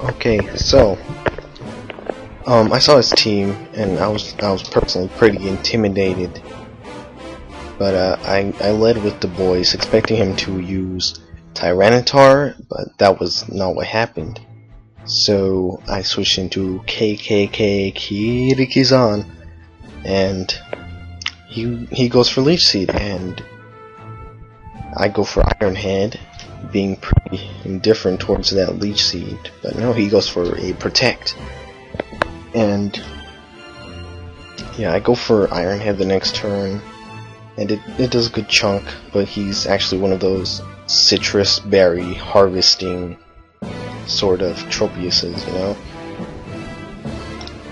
Okay, so I saw his team, and I was personally pretty intimidated. But I led with the boys, expecting him to use Tyranitar, but that was not what happened. So I switched into KKK Kirikizan, and he goes for Leech Seed, and I go for Iron Head, being pretty indifferent towards that Leech Seed. But no, he goes for a Protect, and yeah, I go for Iron Head the next turn, and it does a good chunk. But he's actually one of those citrus berry harvesting sort of Tropiuses, you know.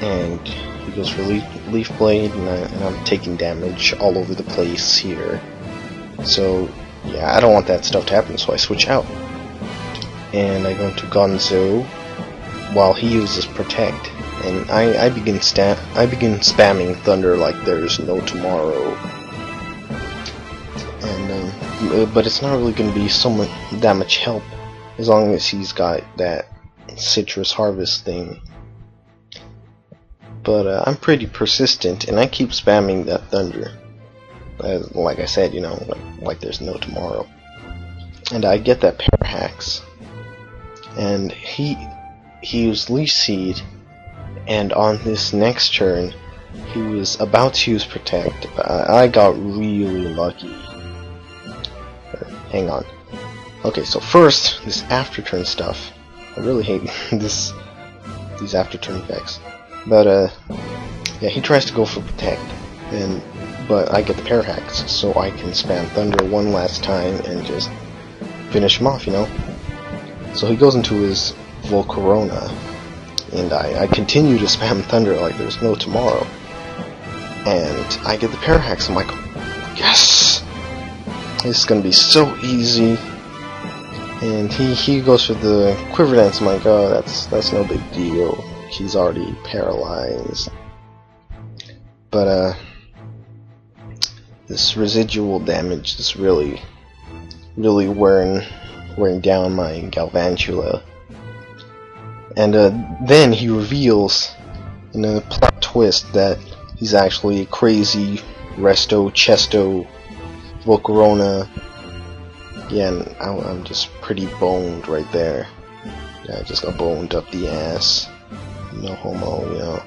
And he goes for Leaf Blade, and I'm taking damage all over the place here. So yeah, I don't want that stuff to happen, so I switch out. And I go into Gonzo while he uses Protect, and I begin spamming Thunder like there's no tomorrow. And but it's not really going to be that much help as long as he's got that citrus harvest thing. But I'm pretty persistent, and I keep spamming that Thunder. Like I said, you know, like there's no tomorrow. And I get that Parahax, and he used Leech Seed, and on this next turn he was about to use Protect. I got really lucky. Hang on. Okay, so first, this after turn stuff. I really hate these after turn effects. But yeah, he tries to go for Protect, but I get the Parahax, so I can spam Thunder one last time and just finish him off, you know. So he goes into his Volcarona, and I continue to spam Thunder like there's no tomorrow. And I get the Parahax. I'm like, yes! This is gonna be so easy. And he goes for the Quiver Dance. I'm like, oh, that's no big deal. He's already paralyzed. But this residual damage is really wearing down my Galvantula. And then he reveals in a plot twist that he's actually a crazy Resto Chesto Volcarona. Yeah, and I'm just pretty boned right there. Yeah, I just got boned up the ass. No homo, you know.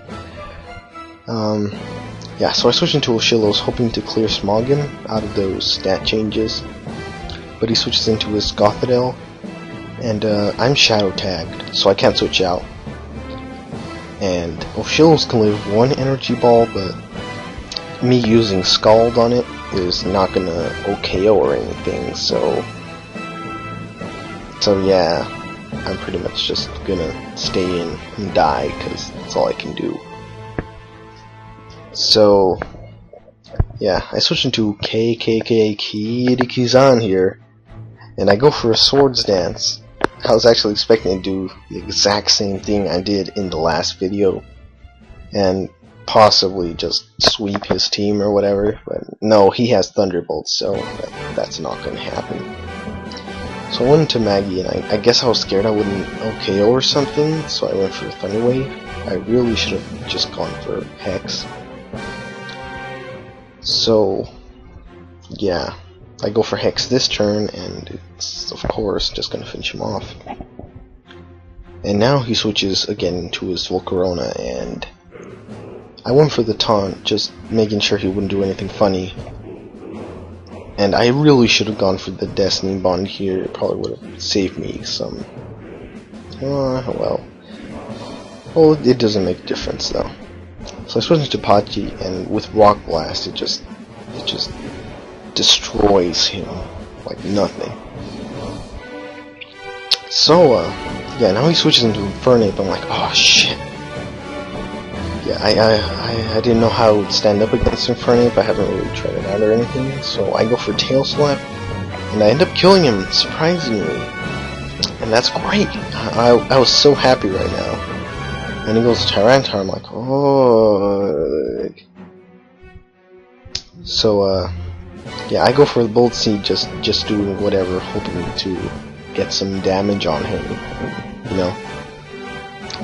Yeah, so I switched into Oshillos, hoping to clear Smoggin out of those stat changes. But he switches into his Gothitelle, and I'm Shadow Tagged, so I can't switch out. And Oshillos can live one Energy Ball, but me using Scald on it is not gonna OKO or anything, so yeah, I'm pretty much just gonna stay in and die, because that's all I can do. So yeah, I switch into KKK Kirikizan here, and I go for a Swords Dance. I was actually expecting to do the exact same thing I did in the last video, and possibly just sweep his team or whatever, but no, he has Thunderbolts, so that's not gonna happen. So I went into Maggie, and I guess I was scared I wouldn't OKO or something, so I went for Thunder Wave. I really should have just gone for Hex. So yeah, I go for Hex this turn, and it's of course just gonna finish him off. And now he switches again to his Volcarona, and I went for the taunt, just making sure he wouldn't do anything funny. And I really should have gone for the Destiny Bond here. It probably would have saved me some. Well, it doesn't make a difference though. So I switch into Pachi, and with Rock Blast, it just destroys him like nothing. So yeah, now he switches into Infernape. I'm like, oh shit. Yeah, I didn't know how it would stand up against Infernape. I haven't really tried it out or anything, so I go for Tail Slap, and I end up killing him, surprisingly. And that's great. I was so happy right now. And he goes Tyranitar, I'm like, oh. So yeah, I go for the Bolt Seed, just doing whatever, hoping to get some damage on him, you know.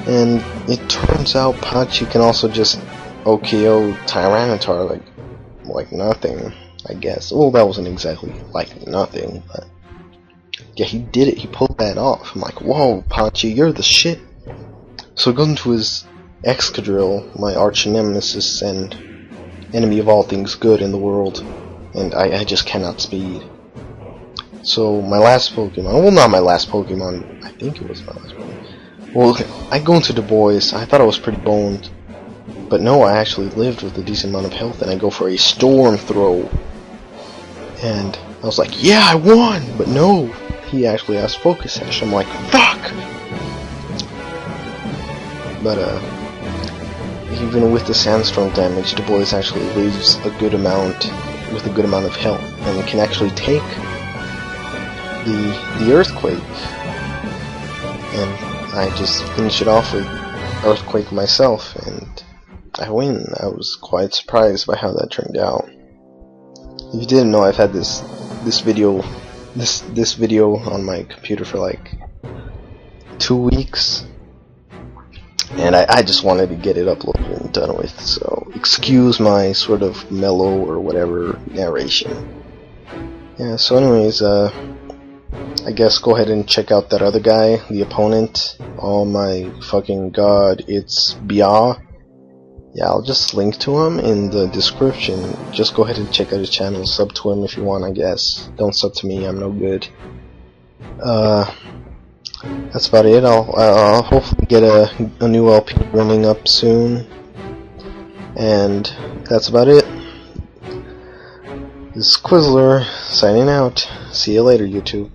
And it turns out Pachi can also just OKO Tyranitar like nothing, I guess. Well, that wasn't exactly like nothing, but yeah, he did it. He pulled that off. I'm like, whoa, Pachi, you're the shit. So he goes into his Excadrill, my arch nemesis and enemy of all things good in the world, and I just cannot speed. So my last Pokemon, well, not my last Pokemon, I think it was my last Pokemon. Well, I go into Du Bois. I thought I was pretty boned, but no, I actually lived with a decent amount of health, and I go for a Storm Throw. And I was like, yeah, I won! But no, he actually has Focus Sash. I'm like, fuck! But, even with the Sandstorm damage, Du Bois actually leaves a good amount, with a good amount of health, and can actually take the Earthquake. And I just finish it off with Earthquake myself, and I win. I was quite surprised by how that turned out. If you didn't know, I've had this video on my computer for like 2 weeks, and I just wanted to get it uploaded and done with. So excuse my sort of mellow or whatever narration. Yeah. So anyways, I guess go ahead and check out that other guy, the opponent. Oh my fucking god, it's BiAhH. Yeah, I'll just link to him in the description. Just go ahead and check out his channel, sub to him if you want, I guess. Don't sub to me, I'm no good. That's about it. I'll hopefully get a new LP running up soon. And that's about it. This is Quizzler, signing out. See you later, YouTube.